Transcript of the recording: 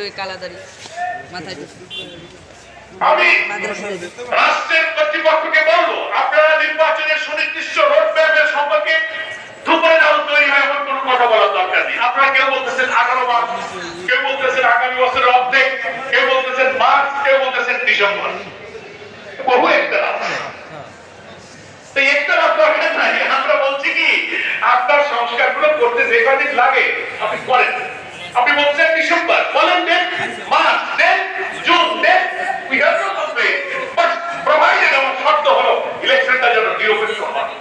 ওই কালাদারি মাথায় আমি রাষ্ট্রের কর্তৃপক্ষকে বলবো, আপনারা নির্বাচনের সুনির্দিষ্ট রোডম্যাপের সম্পর্কে দুপুরে নাও তৈরি হয় এমন কোনো কথা বলার দরকার নেই। আপনারা কেউ বলতেছেন 18 মার্চ, কেউ বলতেছেন আগামী বছরের অর্ধেক, কেউ বলতেছেন মার্চ, কেউ বলতেছেন ডিসেম্বর। বহু একতলাফ, তো একতলাফ দরকার নাই। আমরা বলছি কি, আপনার সংস্কারগুলো করতে যে কদিন লাগে আপনি করেন। আপনি বলছেন ডিসেম্বর, বলেন then March, then June, then we have no complain, but provided আমার শর্ত হলো ইলেকশনটা যেন নিরপেক্ষ হয়।